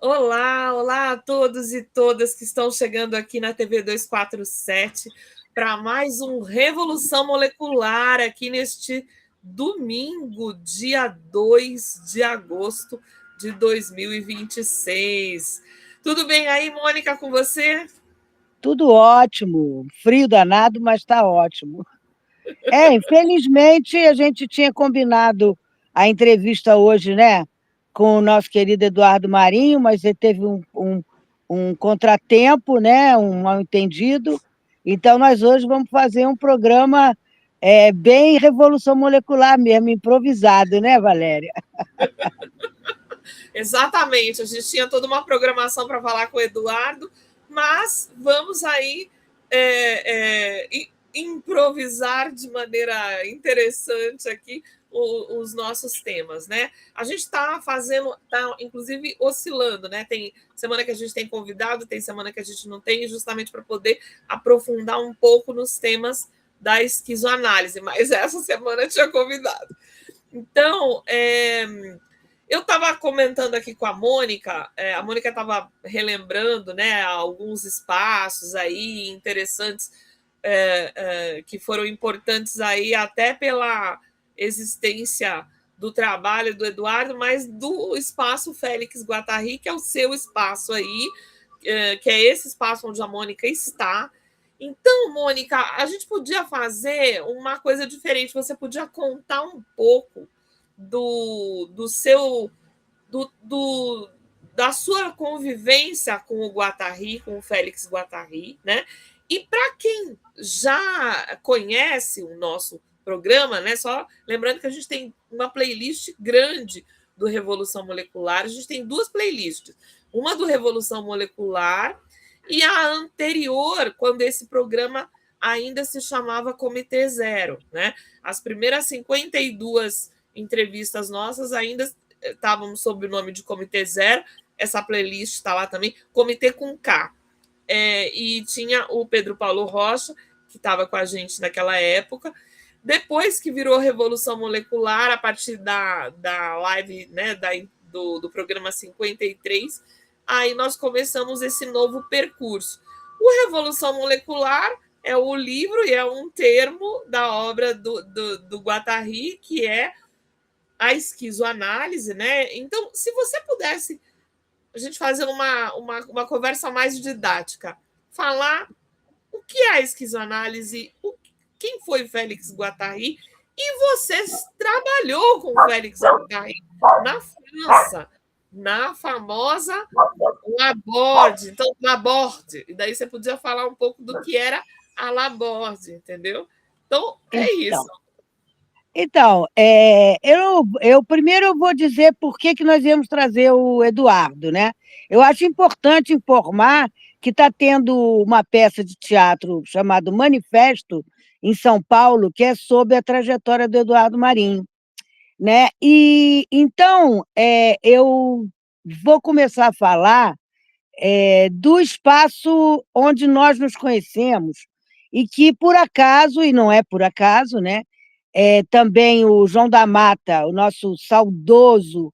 Olá, olá a todos e todas que estão chegando aqui na TV 247 para mais um Revolução Molecular aqui neste domingo, dia 2 de agosto de 2026. Tudo bem aí, Mônica, com você? Tudo ótimo, frio danado, mas está ótimo. Infelizmente a gente tinha combinado a entrevista hoje, né, com o nosso querido Eduardo Marinho, mas ele teve um contratempo, né, um mal-entendido. Então nós hoje vamos fazer um programa bem Revolução Molecular mesmo, improvisado, né, Valéria? Exatamente, a gente tinha toda uma programação para falar com o Eduardo, mas vamos aí improvisar de maneira interessante aqui os nossos temas, né? A gente está fazendo, está inclusive oscilando, né? Tem semana que a gente tem convidado, tem semana que a gente não tem, justamente para poder aprofundar um pouco nos temas da esquizoanálise, mas essa semana tinha convidado. Então, eu estava comentando aqui com a Mônica estava relembrando, né, alguns espaços aí interessantes que foram importantes aí até pela existência do trabalho do Eduardo, mas do espaço Félix Guattari, que é o seu espaço aí, que é esse espaço onde a Mônica está. Então, Mônica, a gente podia fazer uma coisa diferente, você podia contar um pouco do seu da sua convivência com o Guattari, com o Félix Guattari, né? E para quem já conhece o nosso programa, né? Só lembrando que a gente tem uma playlist grande do Revolução Molecular, a gente tem duas playlists, uma do Revolução Molecular e a anterior, quando esse programa ainda se chamava Comitê Zero, né? As primeiras 52 entrevistas nossas ainda estávamos sob o nome de Comitê Zero, essa playlist está lá também, Comitê com K. E tinha o Pedro Paulo Rocha, que estava com a gente naquela época. Depois que virou Revolução Molecular, a partir da live, né, do programa 53, aí nós começamos esse novo percurso. O Revolução Molecular é o livro e é um termo da obra do Guattari, que é a esquizoanálise, né? Então, se você pudesse a gente fazer uma conversa mais didática, falar o que é a esquizoanálise, quem foi Félix Guattari, e você trabalhou com Félix Guattari na França, na famosa Laborde. Então, Laborde. E daí você podia falar um pouco do que era a Laborde, entendeu? Então, é isso. Eu primeiro vou dizer por que nós íamos trazer o Eduardo, né? Eu acho importante informar que está tendo uma peça de teatro chamada Manifesto, em São Paulo, que é sobre a trajetória do Eduardo Marinho, né? E então eu vou começar a falar do espaço onde nós nos conhecemos e que, por acaso, e não é por acaso, né? Também o João da Mata, o nosso saudoso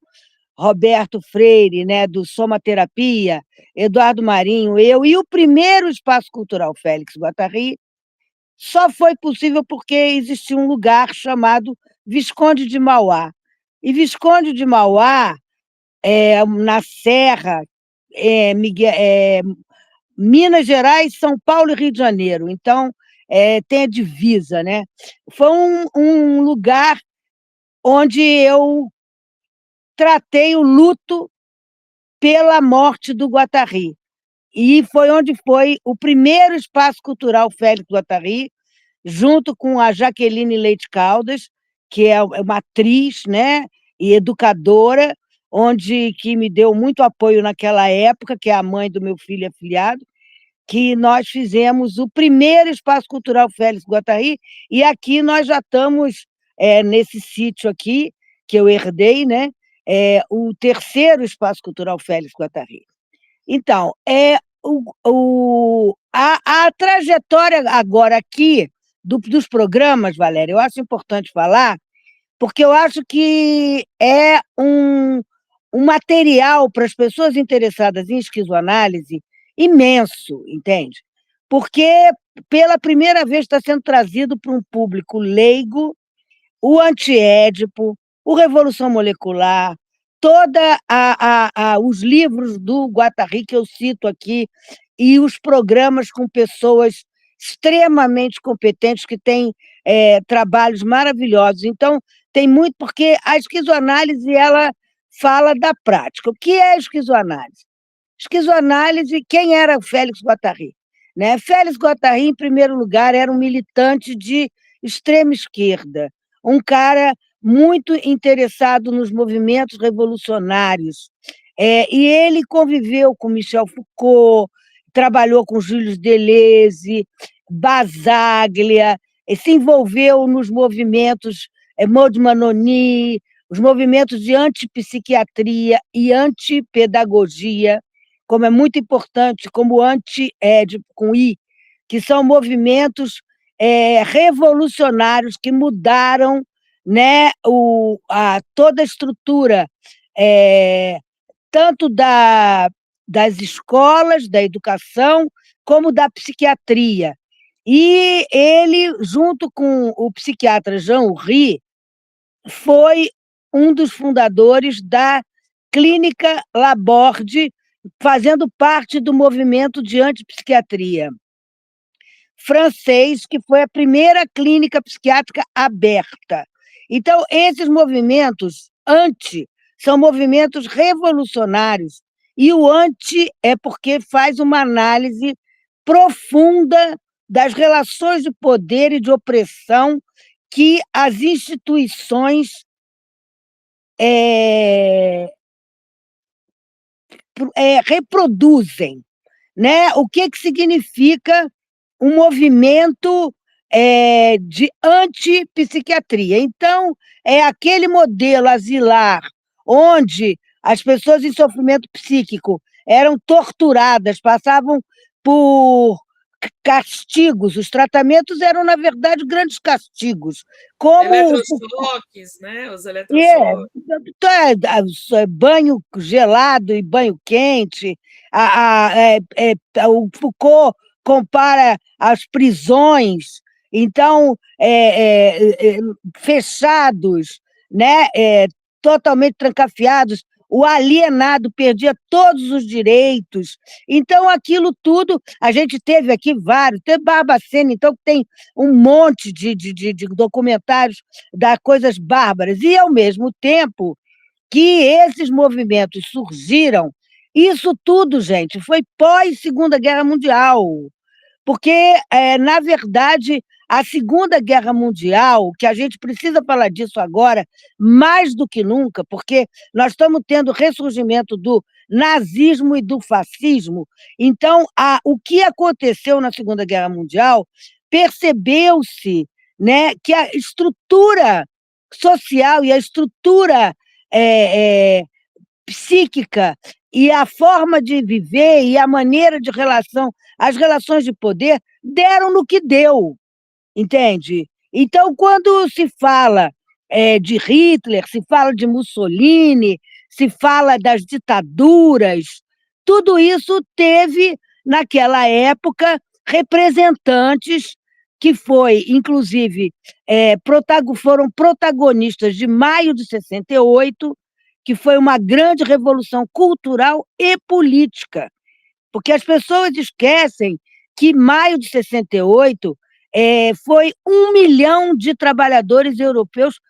Roberto Freire, né, do Somaterapia, Eduardo Marinho, eu, e o primeiro Espaço Cultural Félix Guattari, só foi possível porque existia um lugar chamado Visconde de Mauá. E Visconde de Mauá, na Serra, Minas Gerais, São Paulo e Rio de Janeiro. Então, tem a divisa, né? Foi um lugar onde eu tratei o luto pela morte do Guattari. E foi onde foi o primeiro espaço cultural Félix Guattari, junto com a Jaqueline Leite Caldas, que é uma atriz, né, e educadora, que me deu muito apoio naquela época, que é a mãe do meu filho afilhado, que nós fizemos o primeiro Espaço Cultural Félix Guattari, e aqui nós já estamos, nesse sítio aqui, que eu herdei, né, o terceiro Espaço Cultural Félix Guattari. Então, a trajetória agora aqui dos programas, Valéria, eu acho importante falar, porque eu acho que é um material para as pessoas interessadas em esquizoanálise imenso, entende? Porque, pela primeira vez, está sendo trazido para um público leigo o Antiédipo, o Revolução Molecular, toda os livros do Guattari que eu cito aqui, e os programas com pessoas extremamente competentes que têm trabalhos maravilhosos. Então, tem muito, porque a esquizoanálise ela fala da prática. O que é a esquizoanálise? Esquizoanálise, quem era o Félix Guattari? Né? Félix Guattari, em primeiro lugar, era um militante de extrema esquerda, um cara muito interessado nos movimentos revolucionários. E ele conviveu com Michel Foucault, trabalhou com Gilles Deleuze, Basaglia, se envolveu nos movimentos Maud Manoni, os movimentos de antipsiquiatria e antipedagogia, como é muito importante, como o anti-Édipo, com I, que são movimentos revolucionários que mudaram, né, toda a estrutura, tanto das escolas, da educação, como da psiquiatria. E ele, junto com o psiquiatra Jean Oury, foi um dos fundadores da Clínica Laborde, fazendo parte do movimento de antipsiquiatria francês, que foi a primeira clínica psiquiátrica aberta. Então, esses movimentos são movimentos revolucionários, e o anti é porque faz uma análise profunda das relações de poder e de opressão que as instituições reproduzem, né? O que significa um movimento de antipsiquiatria. Então, é aquele modelo asilar onde as pessoas em sofrimento psíquico eram torturadas, passavam por castigos, os tratamentos eram, na verdade, grandes castigos. Como eletrochoques, né? Os eletrochoques. Banho gelado e banho quente. O Foucault compara as prisões, então, fechados, né? Totalmente trancafiados, o alienado perdia todos os direitos. Então, aquilo tudo, a gente teve aqui vários, teve Barbacena, então, tem um monte de documentários das coisas bárbaras, e, ao mesmo tempo que esses movimentos surgiram, isso tudo, gente, foi pós-Segunda Guerra Mundial, porque, na verdade, a Segunda Guerra Mundial, que a gente precisa falar disso agora, mais do que nunca, porque nós estamos tendo ressurgimento do nazismo e do fascismo. Então, o que aconteceu na Segunda Guerra Mundial, percebeu-se, né, que a estrutura social e a estrutura psíquica e a forma de viver e a maneira de relação, as relações de poder, deram no que deu, entende? Então, quando se fala de Hitler, se fala de Mussolini, se fala das ditaduras, tudo isso teve, naquela época, representantes que inclusive, foram protagonistas de maio de 68, que foi uma grande revolução cultural e política, porque as pessoas esquecem que maio de 68 foi 1 milhão de trabalhadores europeus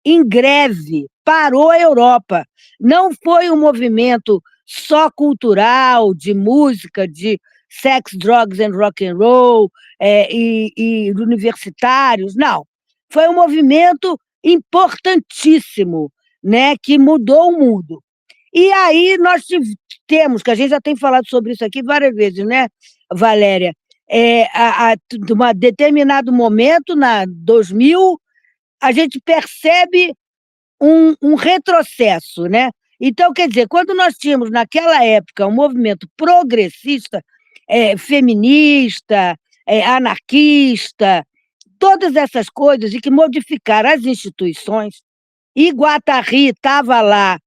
em greve, parou a Europa. Não foi um movimento só cultural, de música, de sex, drugs and rock and roll, e universitários, não. Foi um movimento importantíssimo, né, que mudou o mundo. E aí nós temos, que a gente já tem falado sobre isso aqui várias vezes, né, Valéria? De um determinado momento, na 2000, a gente percebe um retrocesso, né? Então, quer dizer, quando nós tínhamos, naquela época, um movimento progressista, feminista, anarquista, todas essas coisas, e que modificaram as instituições, e Guattari estava lá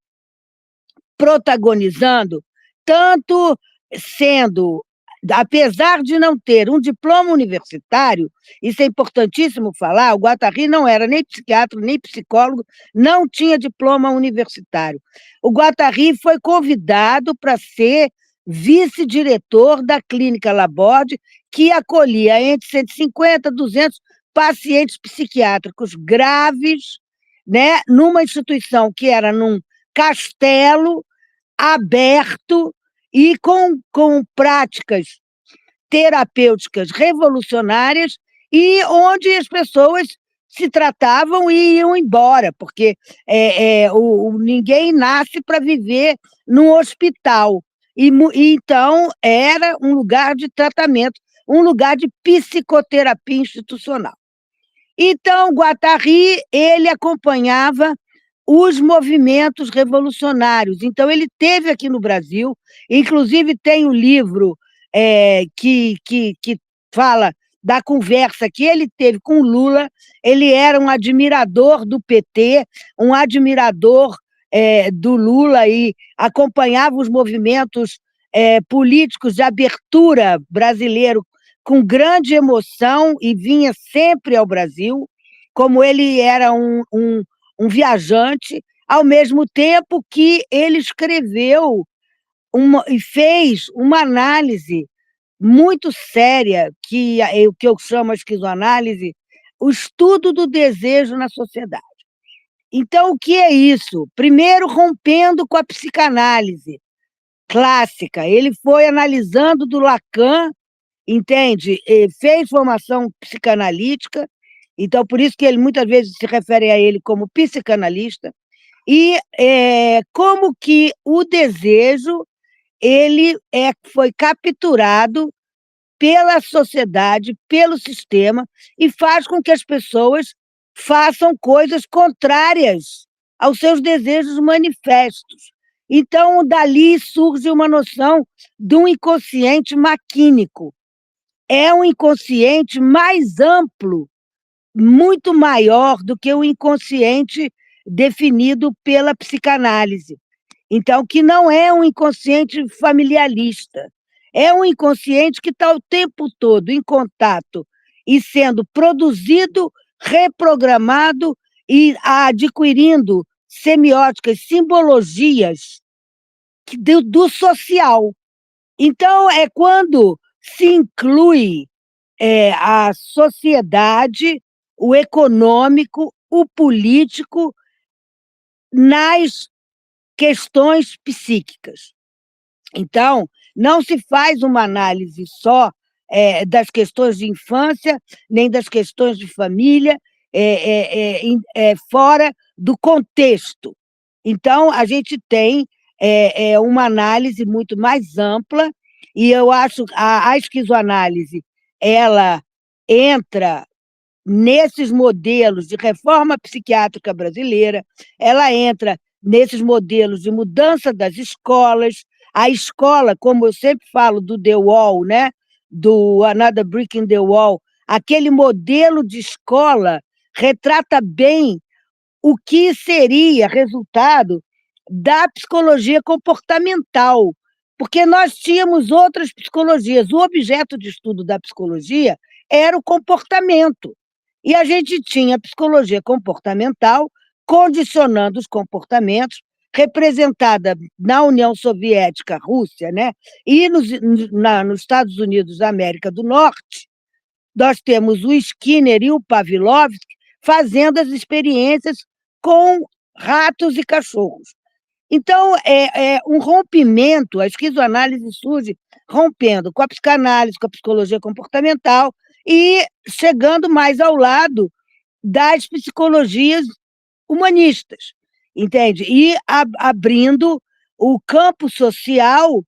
protagonizando, tanto sendo, apesar de não ter um diploma universitário, isso é importantíssimo falar, o Guattari não era nem psiquiatra, nem psicólogo, não tinha diploma universitário. O Guattari foi convidado para ser vice-diretor da Clínica Laborde, que acolhia entre 150 e 200 pacientes psiquiátricos graves, né, numa instituição que era num castelo aberto e com práticas terapêuticas revolucionárias e onde as pessoas se tratavam e iam embora, porque ninguém nasce para viver num hospital. E então era um lugar de tratamento, um lugar de psicoterapia institucional. Então, Guattari, ele acompanhava os movimentos revolucionários. Então, ele teve aqui no Brasil, inclusive tem um livro que fala da conversa que ele teve com Lula. Ele era um admirador do PT, um admirador do Lula e acompanhava os movimentos políticos de abertura brasileiro com grande emoção e vinha sempre ao Brasil, como ele era um viajante, ao mesmo tempo que ele escreveu e fez uma análise muito séria, o que eu chamo a esquizoanálise, o estudo do desejo na sociedade. Então, o que é isso? Primeiro, rompendo com a psicanálise clássica. Ele foi analisando do Lacan, entende? Fez formação psicanalítica, então por isso que ele muitas vezes se refere a ele como psicanalista, e como que o desejo ele foi capturado pela sociedade, pelo sistema, e faz com que as pessoas façam coisas contrárias aos seus desejos manifestos. Então, dali surge uma noção de um inconsciente maquínico. É um inconsciente mais amplo, muito maior do que o inconsciente definido pela psicanálise. Então, que não é um inconsciente familiarista, é um inconsciente que está o tempo todo em contato e sendo produzido, reprogramado e adquirindo semióticas, simbologias do social. Então, é quando se inclui a sociedade, o econômico, o político nas questões psíquicas. Então, não se faz uma análise só das questões de infância, nem das questões de família, fora do contexto. Então, a gente tem uma análise muito mais ampla, e eu acho que a esquizoanálise ela entra nesses modelos de reforma psiquiátrica brasileira, ela entra nesses modelos de mudança das escolas. A escola, como eu sempre falo do The Wall, né? Do Another Brick in the Wall, aquele modelo de escola retrata bem o que seria resultado da psicologia comportamental, porque nós tínhamos outras psicologias. O objeto de estudo da psicologia era o comportamento, e a gente tinha a psicologia comportamental condicionando os comportamentos, representada na União Soviética, Rússia, né? E nos Estados Unidos da América do Norte, nós temos o Skinner e o Pavlovsky fazendo as experiências com ratos e cachorros. Então, é um rompimento, a esquizoanálise surge rompendo com a psicanálise, com a psicologia comportamental e chegando mais ao lado das psicologias humanistas, entende? E abrindo o campo social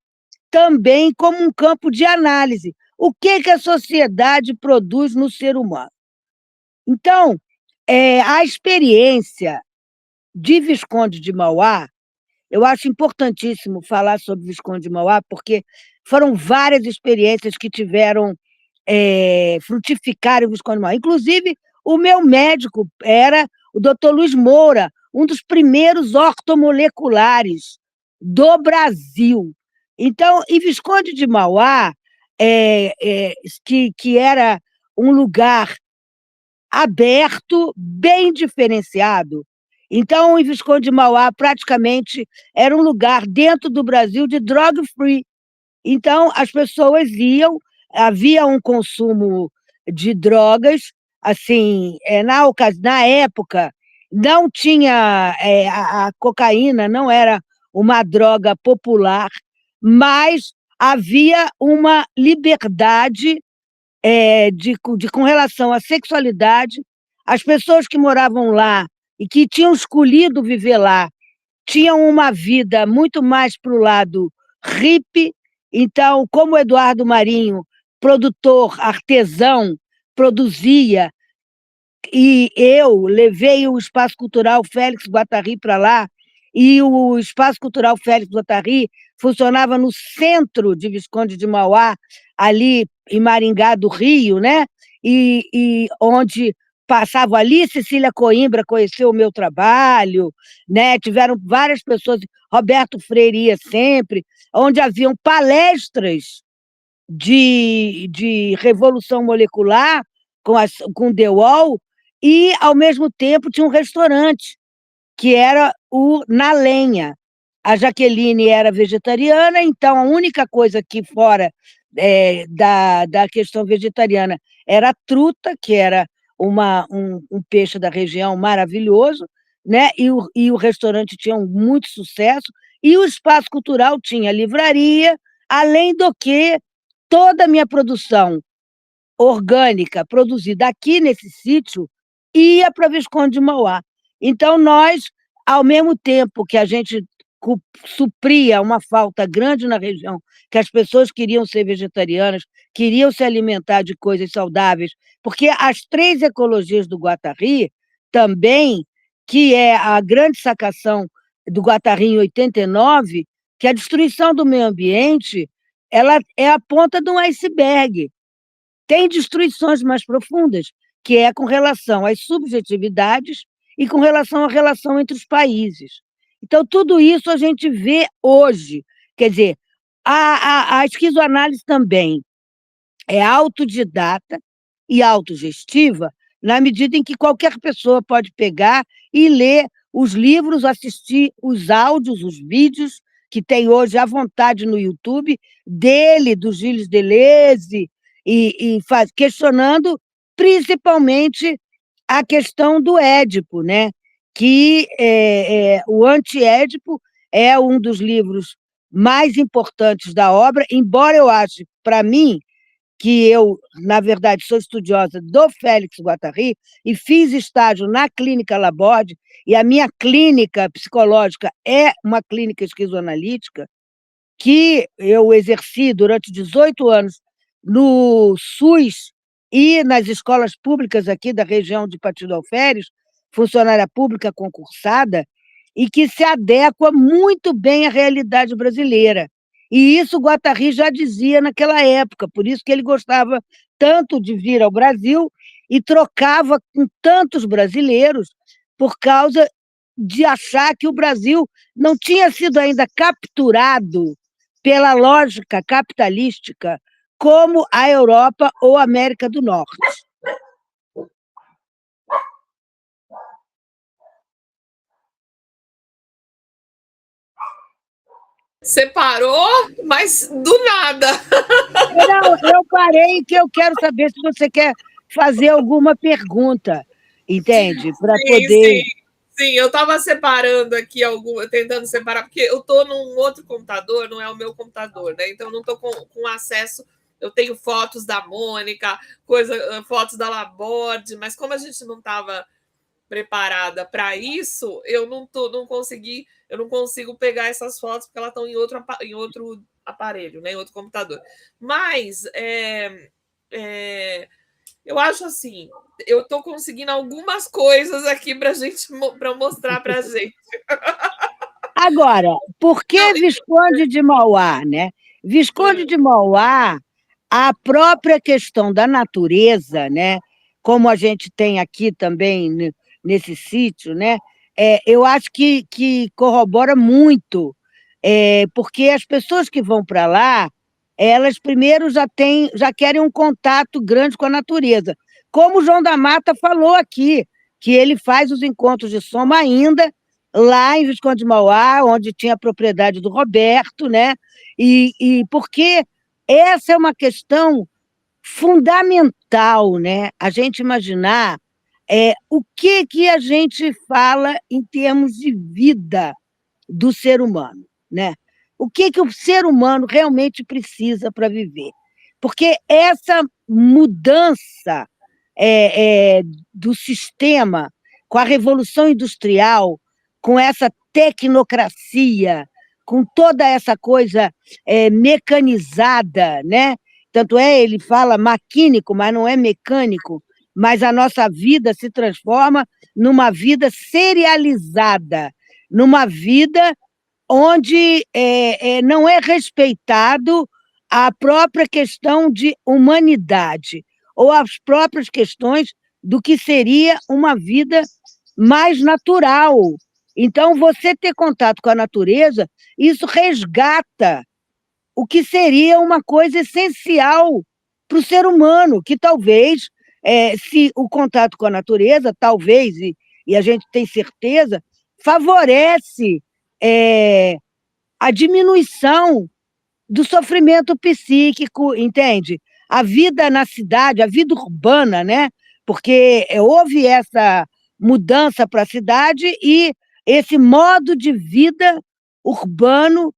também como um campo de análise. O que a sociedade produz no ser humano? Então, a experiência de Visconde de Mauá, eu acho importantíssimo falar sobre Visconde de Mauá, porque foram várias experiências que frutificaram o Visconde de Mauá. Inclusive, o meu médico era o Dr. Luiz Moura, um dos primeiros ortomoleculares do Brasil. Então, em Visconde de Mauá, que era um lugar aberto, bem diferenciado. Então, em Visconde de Mauá, praticamente, era um lugar dentro do Brasil de drug-free. Então, as pessoas iam, havia um consumo de drogas, assim, na época, não tinha, a cocaína não era uma droga popular, mas havia uma liberdade com relação à sexualidade. As pessoas que moravam lá e que tinham escolhido viver lá tinham uma vida muito mais para o lado hippie. Então, como o Eduardo Marinho, produtor, artesão, produzia, e eu levei o Espaço Cultural Félix Guattari para lá, e o Espaço Cultural Félix Guattari funcionava no centro de Visconde de Mauá, ali em Maringá do Rio, né? E onde passava ali, Cecília Coimbra conheceu o meu trabalho, né? Tiveram várias pessoas, Roberto Freire ia sempre, onde haviam palestras de revolução molecular com The Wall, e, ao mesmo tempo, tinha um restaurante, que era o Na Lenha. A Jaqueline era vegetariana, então a única coisa aqui fora da questão vegetariana era a truta, que era um peixe da região maravilhoso, né? E o restaurante tinha muito sucesso, e o espaço cultural tinha livraria, além do que toda a minha produção orgânica produzida aqui nesse sítio ia para Visconde de Mauá. Então, nós, ao mesmo tempo que a gente supria uma falta grande na região, que as pessoas queriam ser vegetarianas, queriam se alimentar de coisas saudáveis, porque as 3 ecologias do Guattari também, que é a grande sacação do Guattari em 89, que a destruição do meio ambiente ela é a ponta de um iceberg. Tem destruições mais profundas, que é com relação às subjetividades e com relação à relação entre os países. Então, tudo isso a gente vê hoje. Quer dizer, a esquizoanálise também é autodidata e autogestiva, na medida em que qualquer pessoa pode pegar e ler os livros, assistir os áudios, os vídeos, que tem hoje à vontade no YouTube, dele, do Gilles Deleuze, questionando principalmente a questão do Édipo, né? Que o Anti-Édipo é um dos livros mais importantes da obra, embora eu ache, para mim, que eu, na verdade, sou estudiosa do Félix Guattari e fiz estágio na Clínica Laborde, e a minha clínica psicológica é uma clínica esquizoanalítica, que eu exerci durante 18 anos no SUS e nas escolas públicas aqui da região de Pati do Alferes, funcionária pública concursada, e que se adequa muito bem à realidade brasileira. E isso o Guattari já dizia naquela época, por isso que ele gostava tanto de vir ao Brasil e trocava com tantos brasileiros, por causa de achar que o Brasil não tinha sido ainda capturado pela lógica capitalística como a Europa ou a América do Norte. Você parou, mas do nada. Não, eu parei que eu quero saber se você quer fazer alguma pergunta, entende? Para poder... Sim, eu estava separando aqui, tentando separar, porque eu estou num outro computador, não é o meu computador, né? Então eu não estou com acesso. Eu tenho fotos da Mônica, fotos da Laborde, mas como a gente não estava preparada para isso, eu não consigo pegar essas fotos porque elas estão em outro aparelho, né? Em outro computador. Mas eu acho assim, eu estou conseguindo algumas coisas aqui para mostrar para a gente. Agora, por que Visconde de Mauá, né? Visconde de Mauá, a própria questão da natureza, né? Como a gente tem aqui também nesse sítio, né? Eu acho que corrobora muito porque as pessoas que vão para lá, elas primeiro já querem um contato grande com a natureza. Como o João da Mata falou aqui, que ele faz os encontros de soma ainda lá em Visconde de Mauá, onde tinha a propriedade do Roberto, né? E porque essa é uma questão fundamental, né? A gente imaginar o que a gente fala em termos de vida do ser humano, né? O que o ser humano realmente precisa para viver. Porque essa mudança do sistema, com a Revolução Industrial, com essa tecnocracia, com toda essa coisa mecanizada, né? Tanto ele fala maquínico, mas não é mecânico, mas a nossa vida se transforma numa vida serializada, numa vida onde não é respeitado a própria questão de humanidade ou as próprias questões do que seria uma vida mais natural. Então, você ter contato com a natureza, isso resgata o que seria uma coisa essencial para o ser humano, que talvez, se o contato com a natureza, talvez, e a gente tem certeza, favorece a diminuição do sofrimento psíquico, entende? A vida na cidade, a vida urbana, né? Porque houve essa mudança para a cidade e esse modo de vida urbano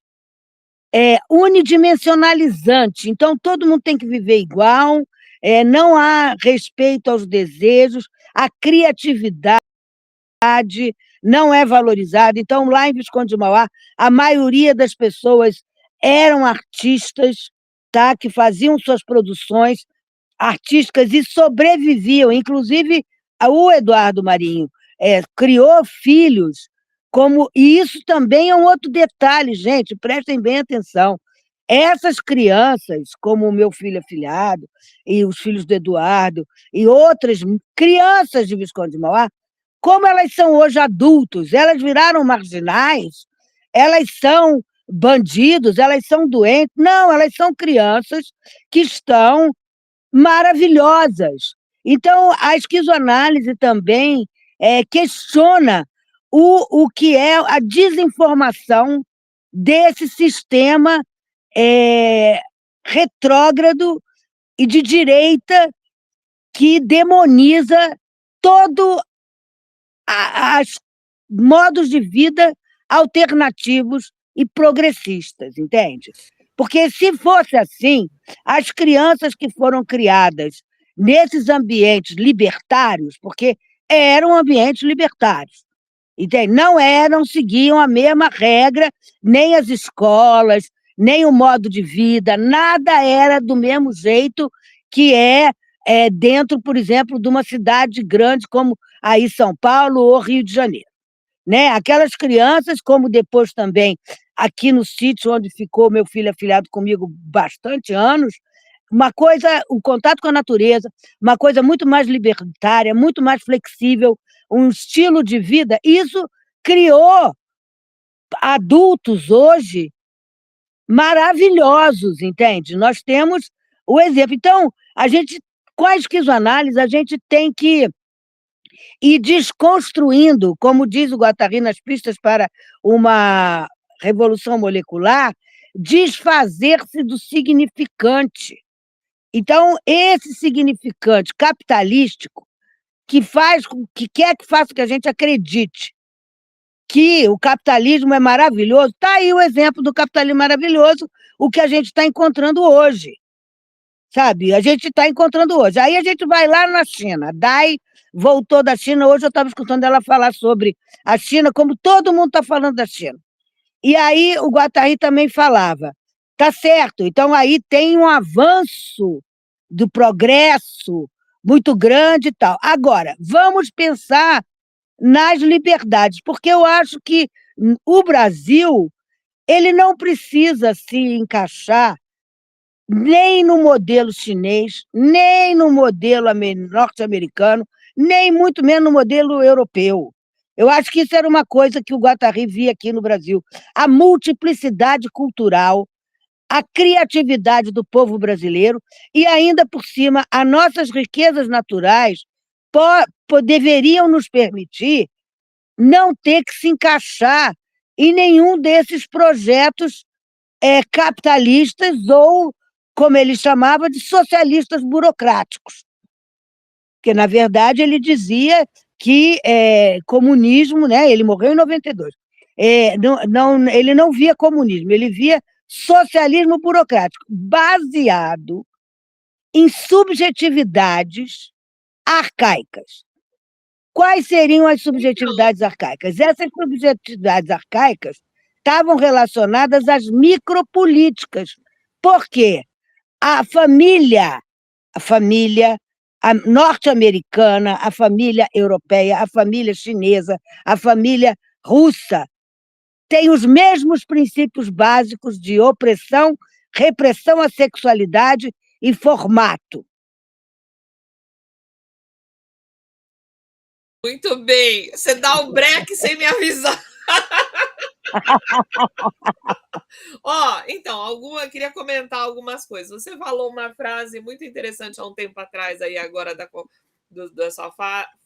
unidimensionalizante. Então, todo mundo tem que viver igual, não há respeito aos desejos, a criatividade não é valorizada. Então, lá em Visconde de Mauá, a maioria das pessoas eram artistas, tá? Que faziam suas produções artísticas e sobreviviam. Inclusive, o Eduardo Marinho criou filhos, e isso também é um outro detalhe, gente, prestem bem atenção. Essas crianças, como o meu filho afilhado, e os filhos do Eduardo, e outras crianças de Visconde de Mauá, como elas são hoje adultos, elas viraram marginais, elas são bandidos, elas são doentes. Não, elas são crianças que estão maravilhosas. Então, a esquizoanálise também questiona o que é a desinformação desse sistema retrógrado e de direita que demoniza todo os modos de vida alternativos e progressistas, entende? Porque, se fosse assim, as crianças que foram criadas nesses ambientes libertários, porque eram ambientes libertários, entende? Não seguiam a mesma regra, nem as escolas, nem o modo de vida, nada era do mesmo jeito que dentro, por exemplo, de uma cidade grande como aí São Paulo ou Rio de Janeiro, né? Aquelas crianças, como depois também aqui no sítio onde ficou meu filho afilhado comigo bastante anos, o contato com a natureza, uma coisa muito mais libertária, muito mais flexível, um estilo de vida, isso criou adultos hoje maravilhosos, entende? Nós temos o exemplo. Então, com a esquizoanálise, a gente tem que ir desconstruindo, como diz o Guattari nas Pistas para uma Revolução Molecular, desfazer-se do significante. Então, esse significante capitalístico que quer que faça que a gente acredite que o capitalismo é maravilhoso, está aí o exemplo do capitalismo maravilhoso, o que a gente está encontrando hoje. Sabe? A gente está encontrando hoje. Aí a gente vai lá na China. A Dai voltou da China. Hoje eu estava escutando ela falar sobre a China, como todo mundo está falando da China. E aí o Guattari também falava, tá certo, então aí tem um avanço do progresso muito grande e tal. Agora, vamos pensar nas liberdades, porque eu acho que o Brasil ele não precisa se encaixar nem no modelo chinês, nem no modelo norte-americano, nem muito menos no modelo europeu. Eu acho que isso era uma coisa que o Guattari via aqui no Brasil. A multiplicidade cultural, a criatividade do povo brasileiro e, ainda por cima, as nossas riquezas naturais deveriam nos permitir não ter que se encaixar em nenhum desses projetos capitalistas ou, como ele chamava, de socialistas burocráticos. Porque, na verdade, ele dizia que comunismo, né, ele morreu em 92, ele não via comunismo, ele via socialismo burocrático, baseado em subjetividades arcaicas. Quais seriam as subjetividades arcaicas? Essas subjetividades arcaicas estavam relacionadas às micropolíticas. Por quê? A família norte-americana, a família europeia, a família chinesa, a família russa, tem os mesmos princípios básicos de opressão, repressão à sexualidade e formato. Muito bem. Você dá o breque sem me avisar. Então, queria comentar algumas coisas. Você falou uma frase muito interessante há um tempo atrás, aí agora da sua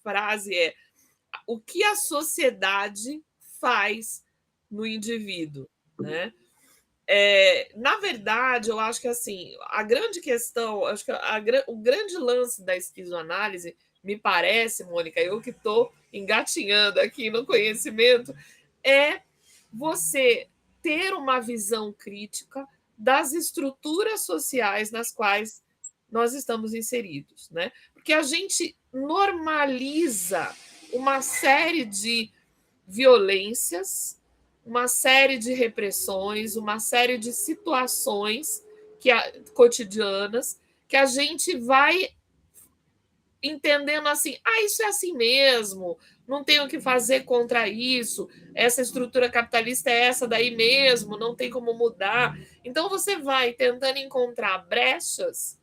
frase é: o que a sociedade faz no indivíduo, né? Na verdade, eu acho que assim, a grande questão, acho que o grande lance da esquizoanálise, me parece, Mônica, eu que estou engatinhando aqui no conhecimento, é você ter uma visão crítica das estruturas sociais nas quais nós estamos inseridos, né? Porque a gente normaliza uma série de violências, uma série de repressões, uma série de situações cotidianas que a gente vai entendendo assim, isso é assim mesmo, não tem o que fazer contra isso, essa estrutura capitalista é essa daí mesmo, não tem como mudar. Então você vai tentando encontrar brechas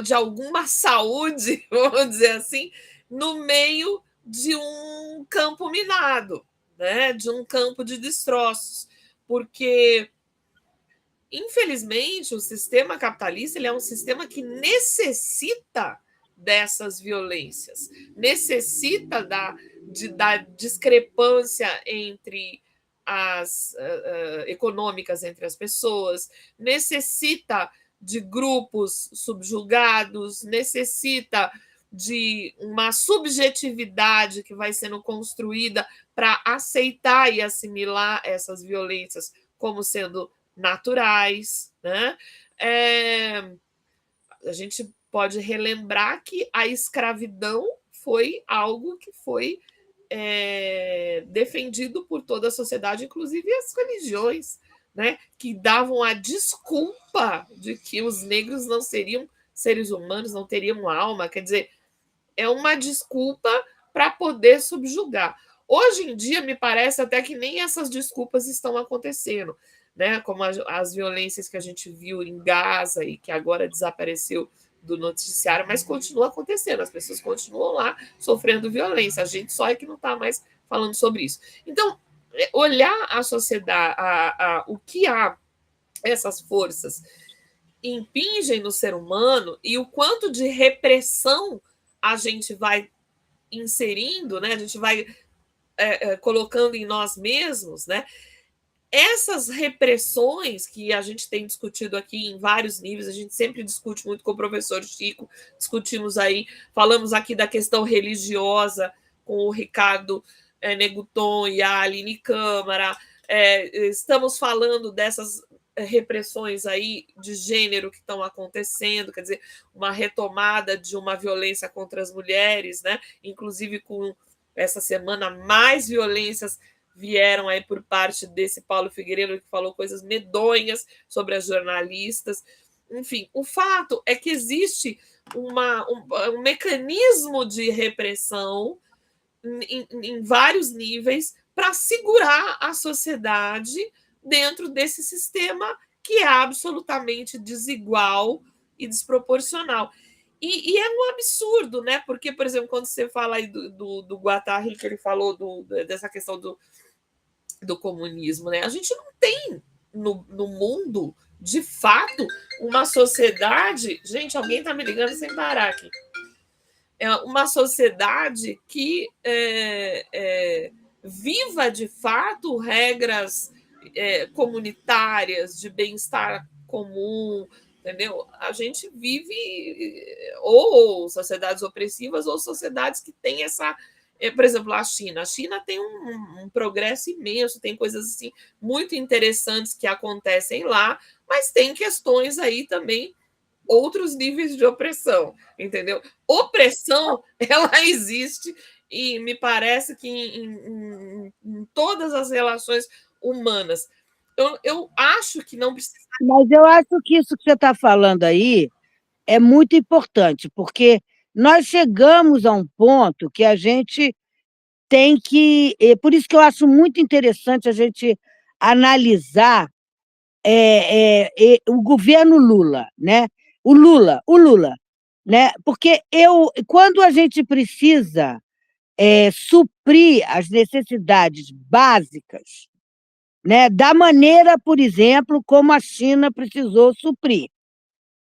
de alguma saúde, vamos dizer assim, no meio de um campo minado, né? De um campo de destroços, porque infelizmente o sistema capitalista ele é um sistema que necessita dessas violências, necessita da discrepância entre as econômicas entre as pessoas, necessita de grupos subjugados, necessita de uma subjetividade que vai sendo construída para aceitar e assimilar essas violências como sendo naturais, né? A gente pode relembrar que a escravidão foi algo que foi defendido por toda a sociedade, inclusive as religiões, né? Que davam a desculpa de que os negros não seriam seres humanos, não teriam alma. Quer dizer, é uma desculpa para poder subjugar. Hoje em dia, me parece até que nem essas desculpas estão acontecendo, né? Como as violências que a gente viu em Gaza e que agora desapareceu do noticiário, mas continua acontecendo, as pessoas continuam lá sofrendo violência, a gente só é que não está mais falando sobre isso. Então, olhar a sociedade, o que há essas forças impingem no ser humano e o quanto de repressão a gente vai inserindo, né? A gente vai colocando em nós mesmos, né? Essas repressões que a gente tem discutido aqui em vários níveis, a gente sempre discute muito com o professor Chico, discutimos aí, falamos aqui da questão religiosa com o Ricardo Neguton e a Aline Câmara, estamos falando dessas repressões aí de gênero que estão acontecendo, quer dizer, uma retomada de uma violência contra as mulheres, né? Inclusive com essa semana mais violências vieram aí por parte desse Paulo Figueiredo, que falou coisas medonhas sobre as jornalistas. Enfim, o fato é que existe um mecanismo de repressão em vários níveis para segurar a sociedade dentro desse sistema que é absolutamente desigual e desproporcional. E é um absurdo, né? Porque, por exemplo, quando você fala aí do Guattari, que ele falou dessa questão do comunismo, né? A gente não tem no mundo, de fato, uma sociedade. Gente, alguém está me ligando sem parar aqui. É uma sociedade que viva de fato regras comunitárias de bem-estar comum, entendeu? A gente vive ou sociedades opressivas ou sociedades que têm essa. Por exemplo, a China. A China tem um progresso imenso, tem coisas assim muito interessantes que acontecem lá, mas tem questões aí também, outros níveis de opressão, entendeu? Opressão, ela existe e me parece que em todas as relações humanas. Eu acho que não precisa. Mas eu acho que isso que você está falando aí é muito importante, porque nós chegamos a um ponto que a gente tem que. Por isso que eu acho muito interessante a gente analisar o governo Lula, né? O Lula, né? Porque quando a gente precisa suprir as necessidades básicas, né? Da maneira, por exemplo, como a China precisou suprir,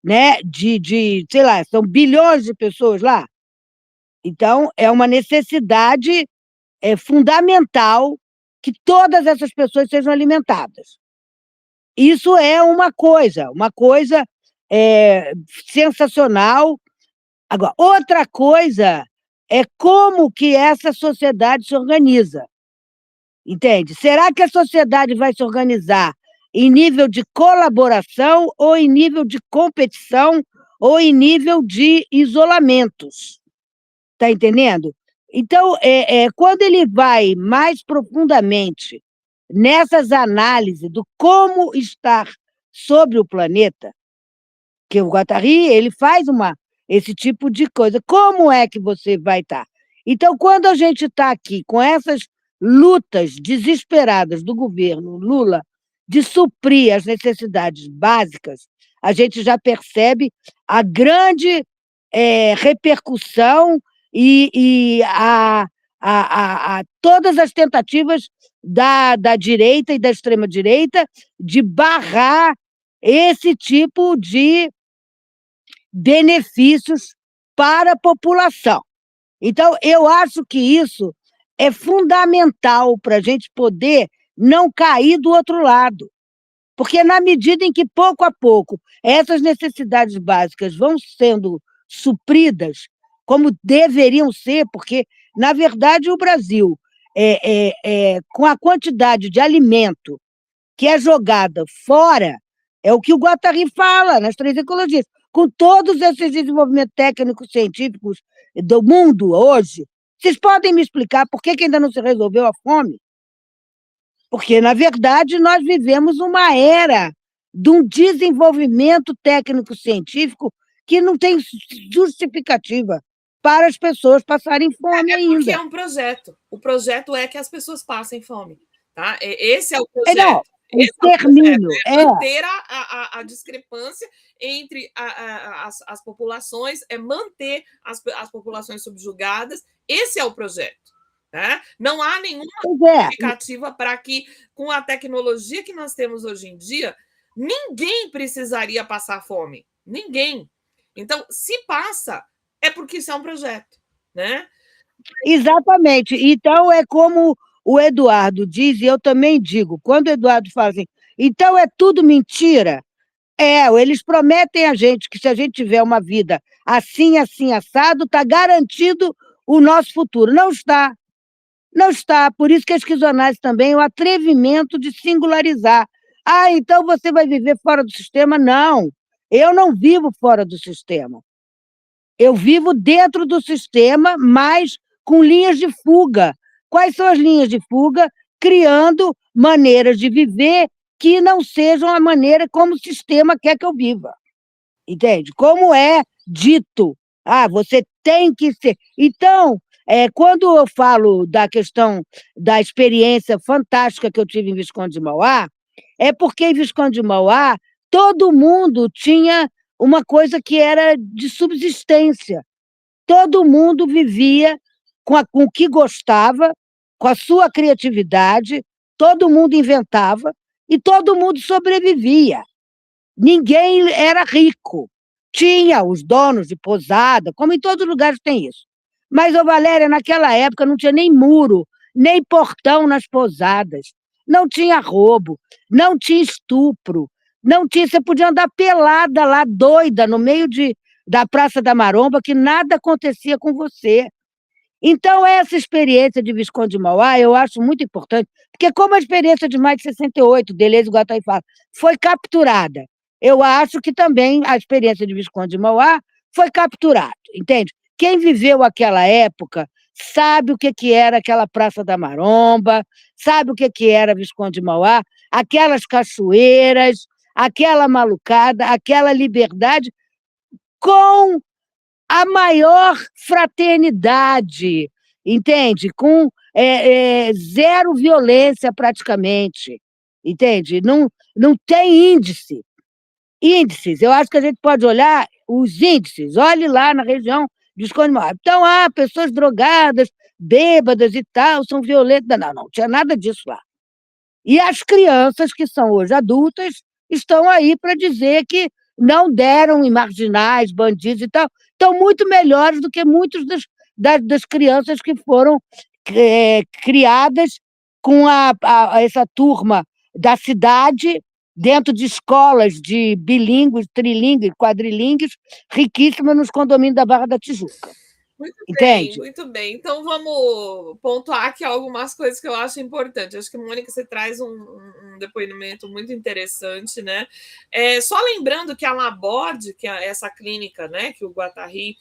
né? Sei lá, são bilhões de pessoas lá. Então, é uma necessidade fundamental que todas essas pessoas sejam alimentadas. Isso é uma coisa sensacional. Agora, outra coisa é como que essa sociedade se organiza. Entende? Será que a sociedade vai se organizar em nível de colaboração ou em nível de competição ou em nível de isolamentos? Está entendendo? Então, quando ele vai mais profundamente nessas análises do como estar sobre o planeta, que o Guattari ele faz esse tipo de coisa. Como é que você vai estar? Então, quando a gente está aqui com essas lutas desesperadas do governo Lula de suprir as necessidades básicas, a gente já percebe a grande repercussão e todas as tentativas da direita e da extrema-direita de barrar esse tipo de benefícios para a população. Então, eu acho que isso é fundamental para a gente poder não cair do outro lado. Porque, na medida em que, pouco a pouco, essas necessidades básicas vão sendo supridas, como deveriam ser, porque, na verdade, o Brasil, com a quantidade de alimento que é jogada fora, é o que o Guattari fala nas três ecologias. Com todos esses desenvolvimentos técnicos científicos do mundo hoje, vocês podem me explicar por que ainda não se resolveu a fome? Porque, na verdade, nós vivemos uma era de um desenvolvimento técnico-científico que não tem justificativa para as pessoas passarem fome ainda. Porque é um projeto. O projeto é que as pessoas passem fome. Tá? Esse é o projeto. Não, o extermínio. Manter a discrepância entre as populações, manter as populações subjugadas. Esse é o projeto. Né? Não há nenhuma justificativa para que, com a tecnologia que nós temos hoje em dia, ninguém precisaria passar fome. Ninguém. Então, se passa, é porque isso é um projeto. Né? Exatamente. Então, é como o Eduardo diz, e eu também digo, quando o Eduardo fala assim, então é tudo mentira. Eles prometem a gente que se a gente tiver uma vida assim, assim, assado, está garantido o nosso futuro. Não está. Não está. Por isso que a esquizoanálise também é o atrevimento de singularizar. Então você vai viver fora do sistema? Não. Eu não vivo fora do sistema. Eu vivo dentro do sistema, mas com linhas de fuga. Quais são as linhas de fuga? Criando maneiras de viver que não sejam a maneira como o sistema quer que eu viva. Entende? Como é dito. Você tem que ser. Então, quando eu falo da questão da experiência fantástica que eu tive em Visconde de Mauá, é porque em Visconde de Mauá todo mundo tinha uma coisa que era de subsistência. Todo mundo vivia com o que gostava, com a sua criatividade, todo mundo inventava e todo mundo sobrevivia. Ninguém era rico. Tinha os donos de pousada, como em todos os lugares tem isso. Mas, ô Valéria, naquela época não tinha nem muro, nem portão nas pousadas, não tinha roubo, não tinha estupro, não tinha. Você podia andar pelada lá, doida, no meio da Praça da Maromba, que nada acontecia com você. Então, essa experiência de Visconde de Mauá eu acho muito importante, porque como a experiência de maio de 68, Deleuze e Guattari fala, foi capturada, eu acho que também a experiência de Visconde de Mauá foi capturada, entende? Quem viveu aquela época sabe o que era aquela Praça da Maromba, sabe o que era Visconde de Mauá, aquelas cachoeiras, aquela malucada, aquela liberdade com a maior fraternidade, entende? Com zero violência praticamente, entende? Não tem índice. Índices, eu acho que a gente pode olhar os índices, olhe lá na região de Visconde de Mauá. Então, pessoas drogadas, bêbadas e tal, são violentas. Não tinha nada disso lá. E as crianças, que são hoje adultas, estão aí para dizer que não deram em marginais, bandidos e tal, estão muito melhores do que muitas das crianças que foram criadas com essa turma da cidade, dentro de escolas de bilíngues, trilíngues, quadrilíngues, riquíssimas nos condomínios da Barra da Tijuca. Muito Entende? bem, muito bem. Então vamos pontuar aqui algumas coisas que eu acho importantes. Acho que, Mônica, você traz um depoimento muito interessante, né? Só lembrando que a Laborde, que é essa clínica, né, que o Guattari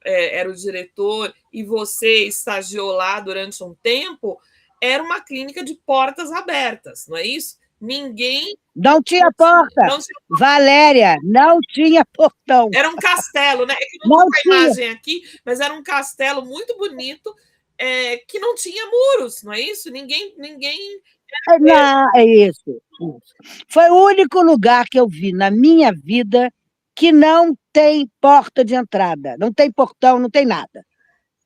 era o diretor e você estagiou lá durante um tempo, era uma clínica de portas abertas, não é isso? Ninguém. Não tinha porta. Não tinha... Valéria, não tinha portão. Era um castelo, né? Eu não tenho a imagem aqui, mas era um castelo muito bonito, que não tinha muros, não é isso? Ninguém. Não, é isso. Foi o único lugar que eu vi na minha vida que não tem porta de entrada, não tem portão, não tem nada.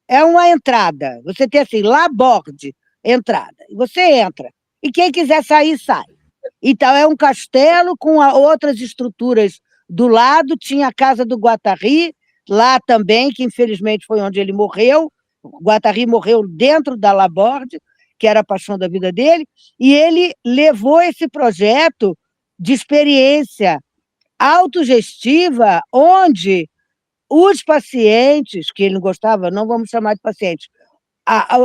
É uma entrada. Você tem assim, Laborde, entrada. E você entra. E quem quiser sair, sai. Então, é um castelo com outras estruturas do lado. Tinha a casa do Guattari, lá também, que infelizmente foi onde ele morreu. O Guattari morreu dentro da Laborde, que era a paixão da vida dele, e ele levou esse projeto de experiência autogestiva, onde os pacientes, que ele não gostava, não vamos chamar de pacientes,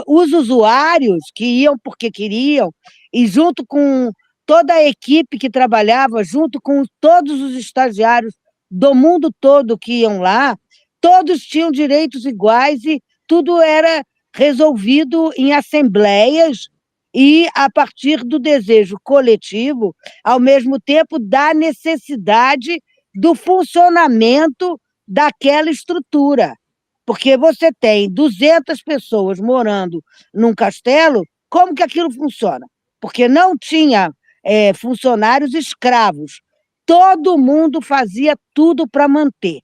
os usuários que iam porque queriam, e junto com toda a equipe que trabalhava, junto com todos os estagiários do mundo todo que iam lá, todos tinham direitos iguais e tudo era resolvido em assembleias e a partir do desejo coletivo, ao mesmo tempo da necessidade do funcionamento daquela estrutura. Porque você tem 200 pessoas morando num castelo, como que aquilo funciona? Porque não tinha funcionários escravos. Todo mundo fazia tudo para manter.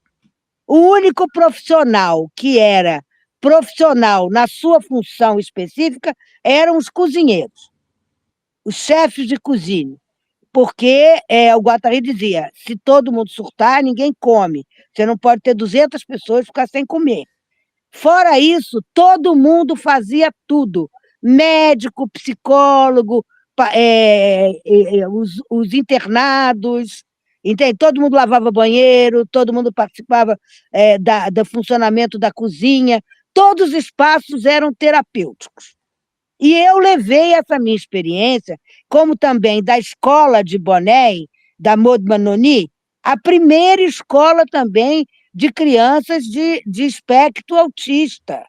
O único profissional que era profissional na sua função específica eram os cozinheiros, os chefes de cozinha, porque o Guattari dizia, se todo mundo surtar, ninguém come. Você não pode ter 200 pessoas e ficar sem comer. Fora isso, todo mundo fazia tudo. Médico, psicólogo, os internados, entende? Todo mundo lavava banheiro, todo mundo participava do funcionamento da cozinha, todos os espaços eram terapêuticos. E eu levei essa minha experiência, como também da escola de Bonnet, da Maud Manoni, a primeira escola também de crianças de espectro autista,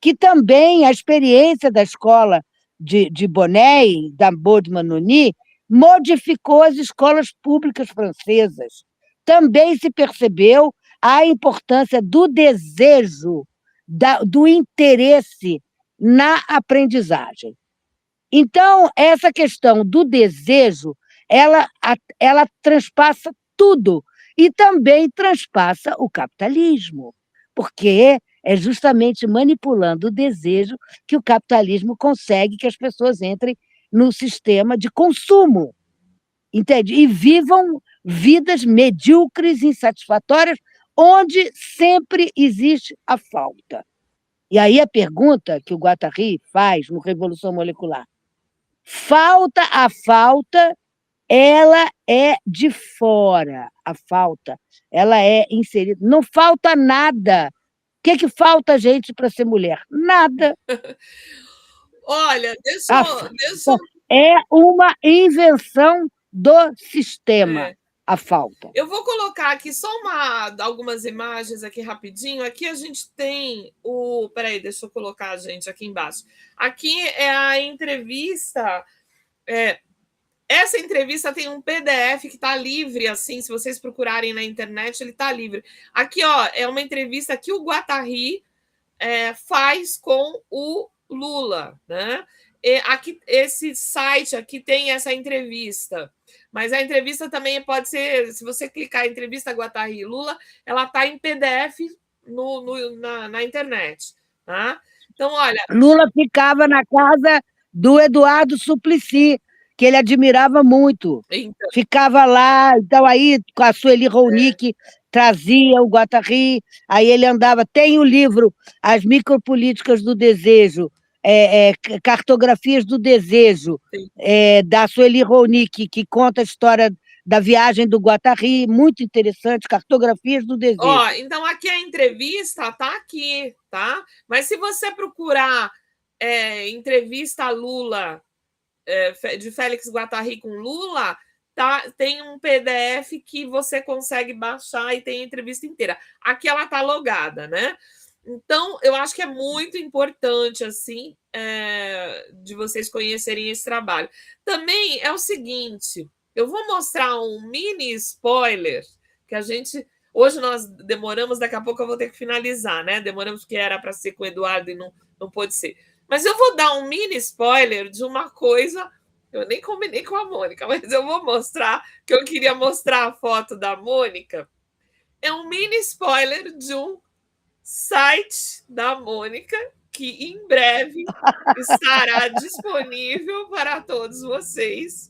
que também a experiência da escola de Bonnet, da Maud Manoni, modificou as escolas públicas francesas. Também se percebeu a importância do desejo, do interesse na aprendizagem. Então, essa questão do desejo, ela transpassa tudo. e também transpassa o capitalismo, porque é justamente manipulando o desejo que o capitalismo consegue que as pessoas entrem no sistema de consumo, entende? E vivam vidas medíocres, insatisfatórias, onde sempre existe a falta. E aí a pergunta que o Guattari faz no Revolução Molecular: a falta, ela é de fora, a falta, ela é inserida. Não falta nada. O que falta, gente, para ser mulher? Nada. Olha, Então, é uma invenção do sistema, a falta. Eu vou colocar aqui só algumas imagens aqui rapidinho. Aqui a gente tem o... Peraí, deixa eu colocar, gente, aqui embaixo. Aqui é a entrevista... Essa entrevista tem um PDF que está livre, assim, se vocês procurarem na internet, ele está livre. Aqui, ó, é uma entrevista que o Guattari faz com o Lula, né? E aqui, esse site aqui tem essa entrevista, mas a entrevista também pode ser, se você clicar em entrevista Guattari e Lula, ela está em PDF na internet, tá? Então, olha... Lula ficava na casa do Eduardo Suplicy, que ele admirava muito. Então, ficava lá, então aí com a Sueli Ronick trazia o Guattari, aí ele andava, tem o livro As Micropolíticas do Desejo, Cartografias do Desejo, da Sueli Ronick, que conta a história da viagem do Guattari, muito interessante, Cartografias do Desejo. Então aqui a entrevista tá aqui, tá? Mas se você procurar entrevista Lula, de Félix Guattari com Lula, tá, tem um PDF que você consegue baixar e tem a entrevista inteira. Aqui ela tá logada, né? Então, eu acho que é muito importante, assim, de vocês conhecerem esse trabalho. Também é o seguinte, eu vou mostrar um mini spoiler, que a gente... Hoje nós demoramos, daqui a pouco eu vou ter que finalizar, né? Demoramos porque era para ser com o Eduardo e não pôde ser. Mas eu vou dar um mini spoiler de uma coisa, eu nem combinei com a Mônica, mas eu vou mostrar, que eu queria mostrar a foto da Mônica. É um mini spoiler de um site da Mônica, que em breve estará disponível para todos vocês.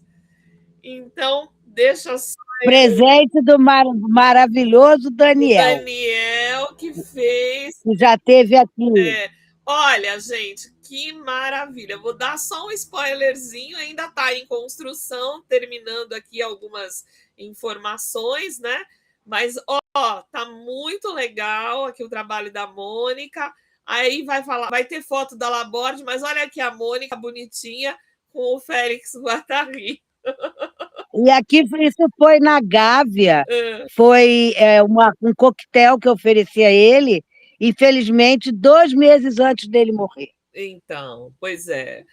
Então, deixa só... Presente do maravilhoso Daniel. O Daniel, que fez... Que já teve aqui. Olha, gente, que maravilha. Vou dar só um spoilerzinho, ainda está em construção, terminando aqui algumas informações, né? Mas, tá muito legal aqui o trabalho da Mônica. Aí vai ter foto da Laborde, mas olha aqui a Mônica bonitinha com o Félix Guattari. E aqui isso foi na Gávea, foi um coquetel que eu ofereci a ele, infelizmente, 2 meses antes dele morrer. Então, pois é.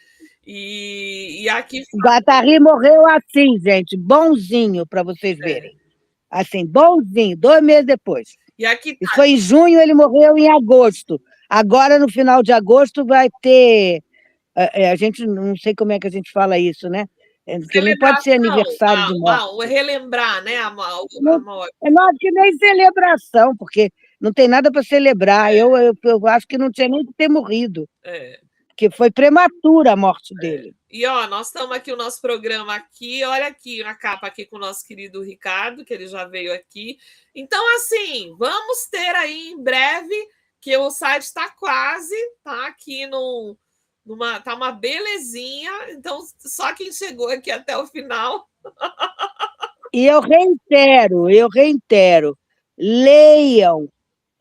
E aqui... O Guattari morreu assim, gente, bonzinho, para vocês verem. Assim, bonzinho, 2 meses depois. E aqui tá... Isso foi em junho, ele morreu em agosto. Agora, no final de agosto, vai ter... a gente não sei como é que a gente fala isso, né? Porque não pode ser aniversário de morte. Relembrar, né, a morte. Não, que nem celebração, porque não tem nada para celebrar. Eu acho que não tinha nem que ter morrido. Porque foi prematura a morte dele. E, nós estamos aqui, o nosso programa aqui, olha aqui, na capa aqui com o nosso querido Ricardo, que ele já veio aqui. Então, assim, vamos ter aí em breve, que o site está quase, tá aqui tá uma belezinha, então só quem chegou aqui até o final. E eu reitero, leiam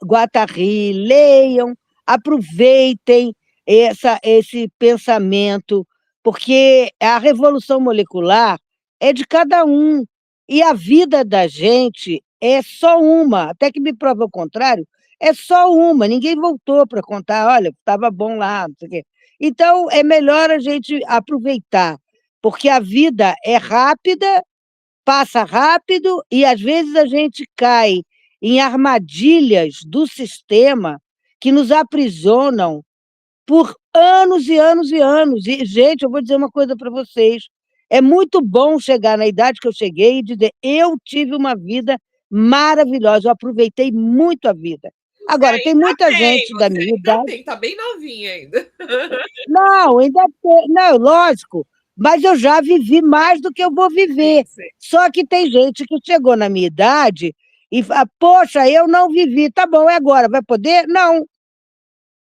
Guattari, leiam, aproveitem esse pensamento, porque a revolução molecular é de cada um, e a vida da gente é só uma, até que me prova o contrário, é só uma, ninguém voltou para contar, olha, estava bom lá, não sei o quê. Então, é melhor a gente aproveitar, porque a vida é rápida, passa rápido, e às vezes a gente cai em armadilhas do sistema que nos aprisionam por anos e anos e anos. E, gente, eu vou dizer uma coisa para vocês, é muito bom chegar na idade que eu cheguei e dizer, eu tive uma vida maravilhosa, eu aproveitei muito a vida. Agora, tem muita gente da minha idade... Está bem novinha ainda. Não, ainda tem, não, lógico, mas eu já vivi mais do que eu vou viver. Sim. Só que tem gente que chegou na minha idade e fala, poxa, eu não vivi, tá bom, é agora, vai poder? Não,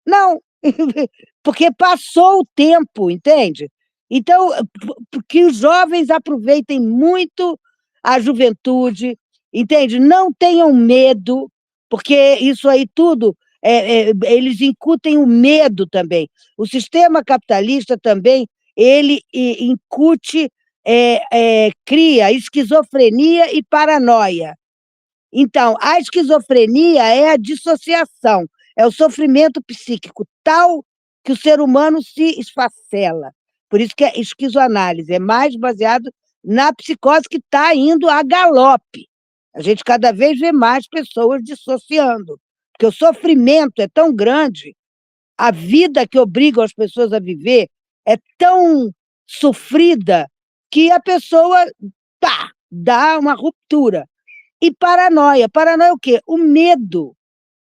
não, porque passou o tempo, entende? Então, que os jovens aproveitem muito a juventude, entende? Não tenham medo, porque isso aí tudo, eles incutem o medo também. O sistema capitalista também, ele incute, cria esquizofrenia e paranoia. Então, a esquizofrenia é a dissociação, é o sofrimento psíquico tal que o ser humano se esfacela. Por isso que é esquizoanálise, é mais baseado na psicose que está indo a galope. A gente cada vez vê mais pessoas dissociando, porque o sofrimento é tão grande, a vida que obriga as pessoas a viver é tão sofrida que a pessoa, pá, dá uma ruptura. E paranoia. Paranoia é o quê? O medo.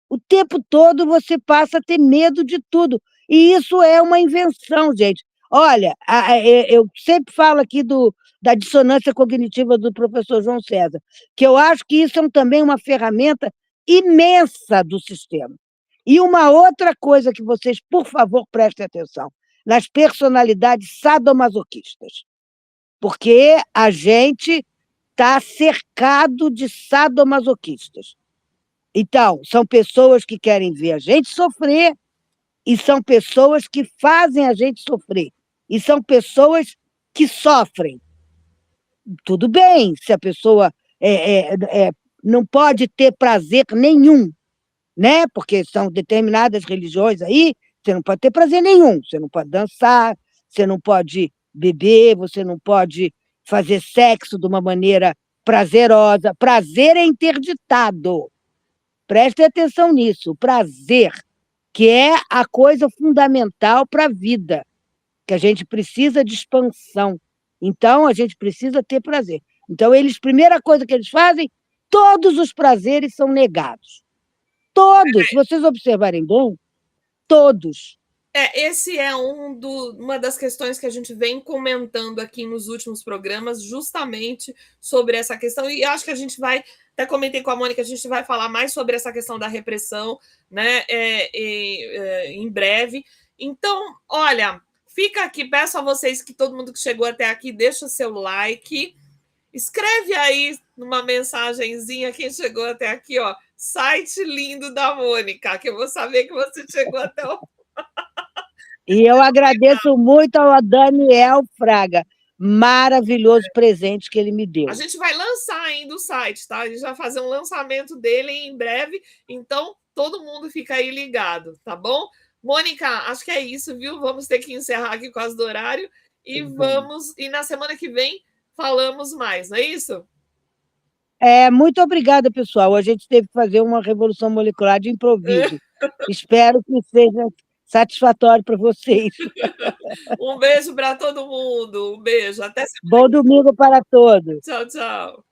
O tempo todo você passa a ter medo de tudo. E isso é uma invenção, gente. Olha, eu sempre falo aqui da dissonância cognitiva do professor João César, que eu acho que isso é também uma ferramenta imensa do sistema. E uma outra coisa que vocês, por favor, prestem atenção, nas personalidades sadomasoquistas. Porque a gente está cercado de sadomasoquistas. Então, são pessoas que querem ver a gente sofrer e são pessoas que fazem a gente sofrer. E são pessoas que sofrem. Tudo bem, se a pessoa não pode ter prazer nenhum, né? Porque são determinadas religiões aí, você não pode ter prazer nenhum, você não pode dançar, você não pode beber, você não pode fazer sexo de uma maneira prazerosa. Prazer é interditado. Prestem atenção nisso. O prazer, que é a coisa fundamental para a vida, que a gente precisa de expansão. Então, a gente precisa ter prazer. Então, primeira coisa que eles fazem, todos os prazeres são negados. Todos. Se vocês observarem bem, todos. Esse é uma das questões que a gente vem comentando aqui nos últimos programas, justamente sobre essa questão, e acho que a gente vai, até comentei com a Mônica, a gente vai falar mais sobre essa questão da repressão, né, em breve. Então, olha, fica aqui, peço a vocês que todo mundo que chegou até aqui, deixa o seu like, escreve aí numa mensagenzinha quem chegou até aqui, ó, site lindo da Mônica, que eu vou saber que você chegou até o... E eu agradeço muito ao Daniel Fraga, maravilhoso presente que ele me deu. A gente vai lançar ainda o site, tá? A gente vai fazer um lançamento dele em breve, então todo mundo fica aí ligado, tá bom? Mônica, acho que é isso, viu? Vamos ter que encerrar aqui com as do horário e e na semana que vem falamos mais, não é isso? Muito obrigada, pessoal. A gente teve que fazer uma revolução molecular de improviso. Espero que seja satisfatório para vocês. Um beijo para todo mundo. Um beijo. Até semana. Bom domingo para todos. Tchau, tchau.